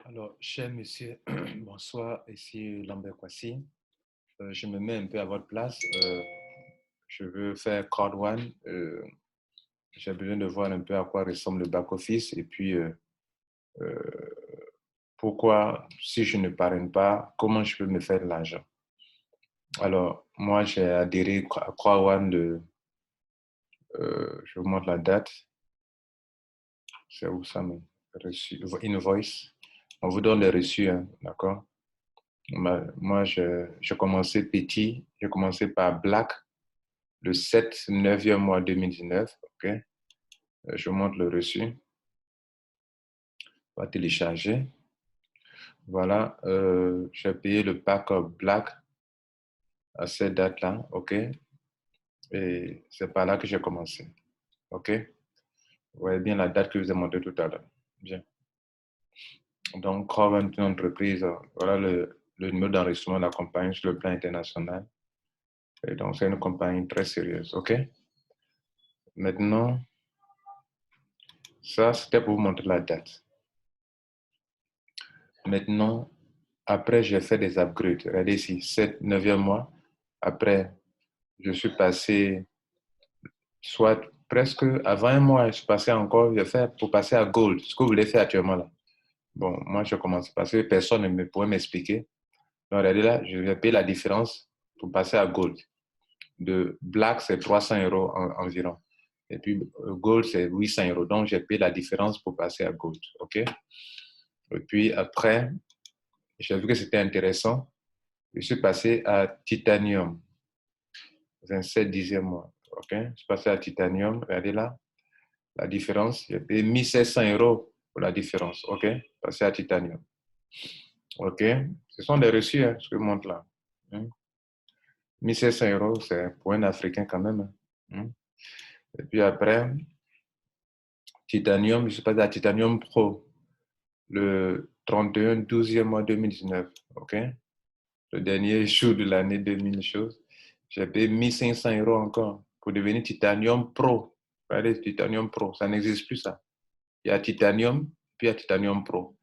Alors, cher monsieur, bonsoir, ici Lambert Kwasi. Je me mets un peu à votre place. Je veux faire Crowd One. J'ai besoin de voir un peu à quoi ressemble le back-office et puis euh, pourquoi, si je ne parraine pas, comment je peux me faire de l'argent. Alors, moi, j'ai adhéré à Crowd One je vous montre la date. C'est où ça, reçu, invoice. On vous donne les reçus, hein, d'accord? Moi, j'ai commencé petit. J'ai commencé par Black le 7, 9e mois 2019. OK? Je vous montre le reçu. On va télécharger. Voilà. J'ai payé le pack Black à cette date-là. OK? Et c'est par là que j'ai commencé. OK? Vous voyez bien la date que je vous ai montrée tout à l'heure. Bien. Donc, Crowd est une entreprise. Voilà le numéro d'enregistrement de la compagnie sur le plan international. Et donc, c'est une compagnie très sérieuse. OK? Maintenant, ça, c'était pour vous montrer la date. Maintenant, après, j'ai fait des upgrades. Regardez ici, 7, 9e mois. Après, je suis passé, soit presque avant un mois, je suis passé encore, j'ai fait pour passer à Gold, ce que vous voulez faire actuellement là. Bon, moi, je commence parce que personne ne pourrait m'expliquer. Donc, regardez là, je vais payer la différence pour passer à Gold. De Black, c'est 300 euros environ. Et puis, Gold, c'est 800 euros. Donc, j'ai payé la différence pour passer à Gold. OK? Et puis, après, j'ai vu que c'était intéressant. Je suis passé à Titanium, 27 dixième mois. OK? Je suis passé à Titanium. Regardez là, la différence. J'ai payé 1700 euros pour la différence. OK? Passé à Titanium. OK? Ce sont des reçus, hein, ce que je montre là. 1700 euros, c'est pour un Africain quand même. Et puis après, Titanium, je suis passé à Titanium Pro, le 31 12e mois 2019. OK? Le dernier jour de l'année 2000 choses. J'ai payé 1500 euros encore pour devenir Titanium Pro. Regardez, Titanium Pro, ça n'existe plus ça. Il y a Titanium, puis il y a Titanium Pro.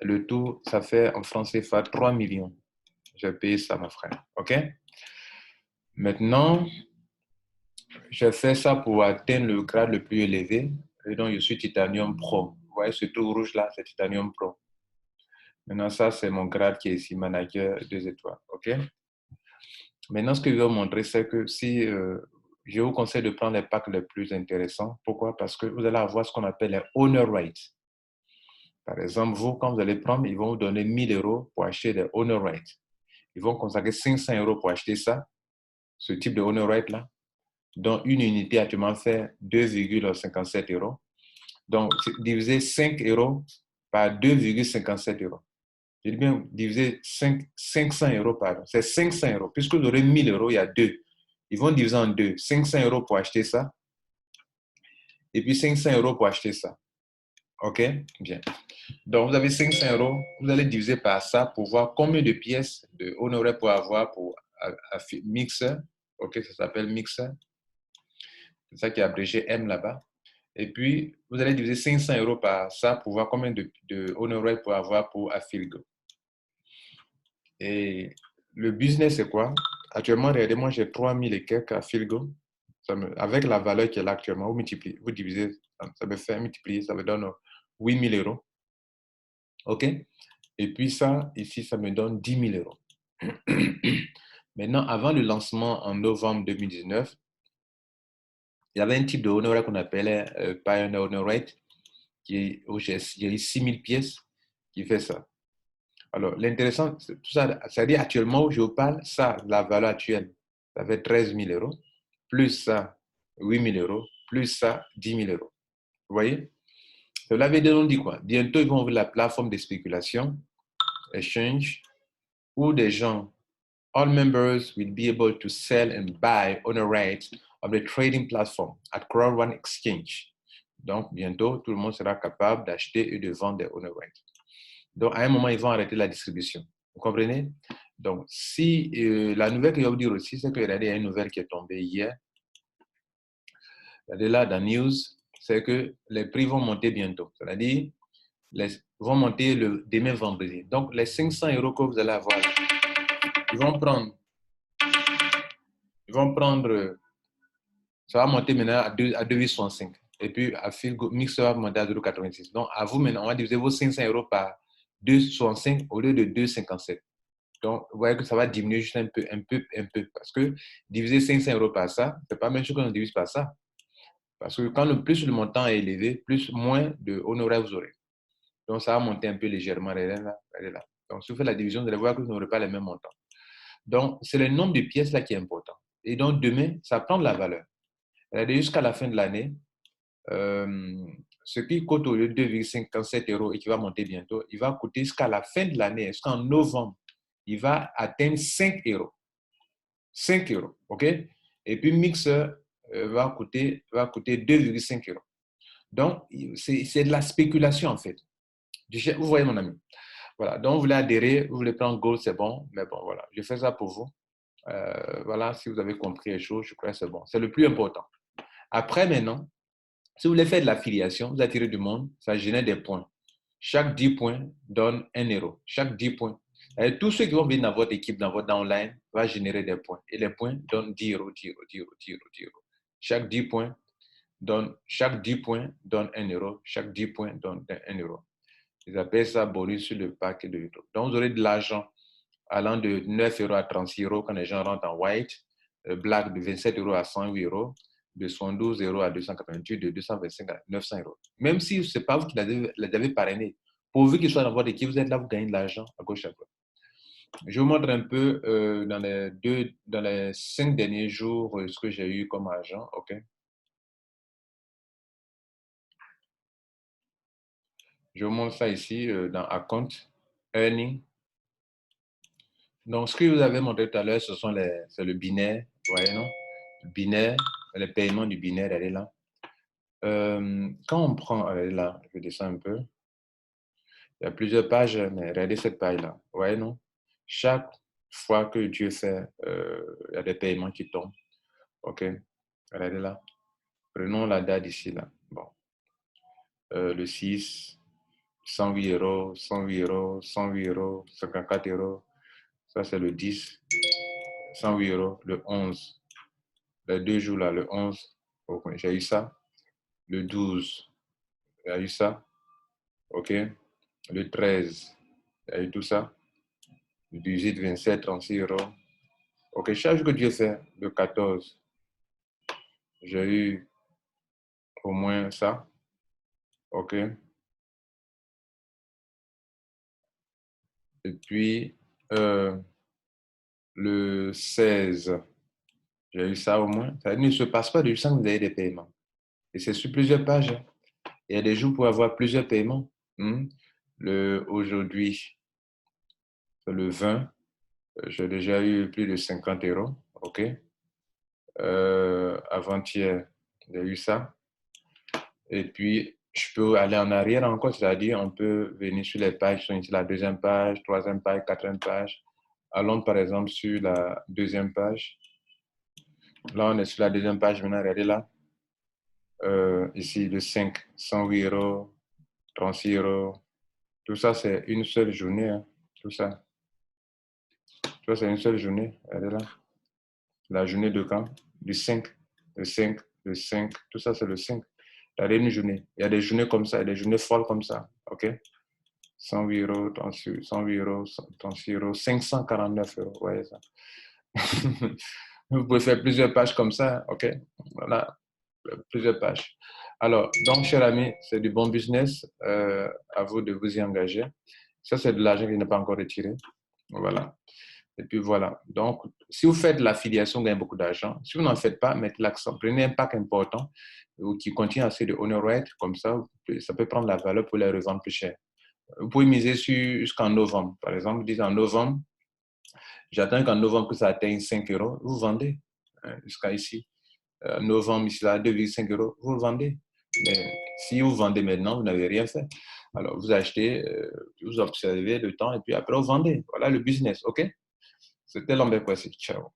Le tout, ça fait en francs CFA 3 millions. J'ai payé ça, ma frère. OK? Maintenant, j'ai fait ça pour atteindre le grade le plus élevé. Et donc, je suis Titanium Pro. Vous voyez ce tout rouge là, c'est Titanium Pro. Maintenant, ça, c'est mon grade qui est ici, manager 2 étoiles. OK? Maintenant, ce que je vais vous montrer, c'est que si je vous conseille de prendre les packs les plus intéressants. Pourquoi? Parce que vous allez avoir ce qu'on appelle les honor rights. Par exemple, vous, quand vous allez prendre, ils vont vous donner 1000 euros pour acheter des honor rights. Ils vont consacrer 500 euros pour acheter ça, ce type de honor right là, dont une unité actuellement fait 2,57 euros. Donc, diviser 5 euros par 2,57 euros. Je dis bien diviser 500 euros, pardon. C'est 500 euros. Puisque vous aurez 1000 euros, il y a deux. Ils vont diviser en deux. 500 euros pour acheter ça. Et puis 500 euros pour acheter ça. OK? Bien. Donc, vous avez 500 euros. Vous allez diviser par ça pour voir combien de pièces de honoré pour avoir pour mixer. OK? Ça s'appelle mixer. C'est ça qui est abrégé M là-bas. Et puis, vous allez diviser 500 euros par ça pour voir combien de honoré pour avoir pour Affilgo. Et le business, c'est quoi? Actuellement, regardez, moi, j'ai 3000 et quelques à Filgo. Avec la valeur qui est là actuellement, vous multipliez, vous divisez, ça me fait multiplier, ça me donne 8000 euros. OK? Et puis ça, ici, ça me donne 10 000 euros. Maintenant, avant le lancement en novembre 2019, il y avait un type de honoré qu'on appelait Pioneer Honorate, où j'ai eu 6000 pièces qui fait ça. Alors, l'intéressant, tout ça, c'est-à-dire actuellement où je vous parle, ça, la valeur actuelle, ça fait 13 000 euros, plus ça, 8 000 euros, plus ça, 10 000 euros. Vous voyez? Cela veut dire, on dit quoi? Bientôt, ils vont ouvrir la plateforme de spéculation, exchange, où des gens, all members will be able to sell and buy honor rights of the trading platform at Crowd One Exchange. Donc, bientôt, tout le monde sera capable d'acheter et de vendre des honor rights. Donc, à un moment, ils vont arrêter la distribution. Vous comprenez? Donc, si la nouvelle que je vais vous dire aussi, c'est que regardez, il y a une nouvelle qui est tombée hier. Regardez là, dans News, c'est que les prix vont monter bientôt. C'est-à-dire, vont monter demain vendredi. Donc, les 500 euros que vous allez avoir, ils vont prendre, ça va monter maintenant à 2,65. Et puis, à Mixer va monter à 2,86. Donc, à vous maintenant, on va diviser vos 500 euros par 2,65 au lieu de 2,57. Donc, vous voyez que ça va diminuer juste un peu. Parce que diviser 500 euros par ça, ce n'est pas la même chose qu'on divise par ça. Parce que quand plus le montant est élevé, moins de honoraires vous aurez. Donc, ça va monter un peu légèrement. Là. Donc, si vous faites la division, vous allez voir que vous n'aurez pas les mêmes montants. Donc, c'est le nombre de pièces là qui est important. Et donc, demain, ça prend de la valeur. Jusqu'à la fin de l'année, ce qui coûte au lieu de 2,57 euros et qui va monter bientôt, il va coûter jusqu'à la fin de l'année, jusqu'en novembre, il va atteindre 5 euros. 5 euros, OK? Et puis, Mixer va coûter 2,5 euros. Donc, c'est de la spéculation, en fait. Vous voyez, mon ami. Voilà. Donc, vous voulez adhérer, vous voulez prendre Gold, c'est bon. Mais bon, voilà. Je fais ça pour vous. Voilà, si vous avez compris les choses, je crois que c'est bon. C'est le plus important. Après, maintenant, si vous voulez faire de l'affiliation, vous attirez du monde, ça génère des points. Chaque 10 points donne 1 euro. Chaque 10 points. Et tous ceux qui vont venir dans votre équipe, dans votre downline, va générer des points. Et les points donnent 10 euros, 10 euros, 10 euros, 10 euros, 10 euros. Chaque 10 points donne 1 euro. Chaque 10 points donne 1 euro. Ils appellent ça bonus sur le pack de YouTube. Donc, vous aurez de l'argent allant de 9 euros à 36 euros quand les gens rentrent en white, black de 27 euros à 108 euros, de 112 euros à 288, de 225 à 900 euros. Même si ce n'est pas vous qui les avez parrainés, pourvu qu'ils soient dans votre équipe, vous êtes là, vous gagnez de l'argent à gauche à droite. Je vous montre un peu dans les 5 derniers jours ce que j'ai eu comme argent. OK? Je vous montre ça ici dans Account, Earning. Donc, ce que vous avez montré tout à l'heure, c'est le binaire, vous voyez, non? Le binaire, le paiement du binaire, elle est là. Quand on prend, elle est là, je descends un peu. Il y a plusieurs pages, mais regardez cette page-là, vous voyez, non? Chaque fois que Dieu fait, il y a des paiements qui tombent. OK? Regardez là. Prenons la date ici, là. Bon. Le 6, 108 euros, 108 euros, 108 euros, 54 euros. Ça, c'est le 10, 108 euros. Le 11, les 2 jours là, le 11, okay, j'ai eu ça. Le 12, j'ai eu ça. OK. Le 13, j'ai eu tout ça. Le 18, 27, 36 euros. OK, chaque jour que Dieu fait, le 14, j'ai eu au moins ça. OK. Et puis, le 16, j'ai eu ça au moins. Ça ne se passe pas du sans que vous ayez des paiements. Et c'est sur plusieurs pages. Il y a des jours pour avoir plusieurs paiements. Aujourd'hui, le 20, j'ai déjà eu plus de 50 euros. OK. Avant-hier, j'ai eu ça. Et puis, je peux aller en arrière encore, c'est-à-dire on peut venir sur les pages qui sont ici, la deuxième page, troisième page, quatrième page. Allons par exemple sur la deuxième page. Là, on est sur la deuxième page. Maintenant, regardez là. Ici, le 5, 108 euros, 36 euros. Tout ça, c'est une seule journée. Hein. Tout ça. Tout ça, c'est une seule journée. Regardez là. La journée de quand? Du 5, le 5, le 5. Tout ça, c'est le 5. Regardez une journée. Il y a des journées comme ça, des journées folles comme ça. OK? 108 euros, 108 euros, 36 euros, 549 euros. Vous voyez ça? Vous pouvez faire plusieurs pages comme ça. OK? Voilà. Plusieurs pages. Alors, donc, cher ami, c'est du bon business. À vous de vous y engager. Ça, c'est de l'argent qui n'est pas encore retiré. Voilà. Et puis voilà. Donc, si vous faites de l'affiliation, vous gagnez beaucoup d'argent. Si vous n'en faites pas, mettez l'accent. Prenez un pack important qui contient assez de honor rate. Comme ça peut prendre la valeur pour les revendre plus cher. Vous pouvez miser jusqu'en novembre. Par exemple, disons en novembre, j'attends qu'en novembre que ça atteigne 5 euros. Vous vendez jusqu'à ici. Novembre, ici là, 2,5 euros. Vous le vendez. Mais si vous vendez maintenant, vous n'avez rien fait. Alors, vous achetez, vous observez le temps et puis après, vous vendez. Voilà le business. OK? C'était l'Ambert Kwasi. Ciao.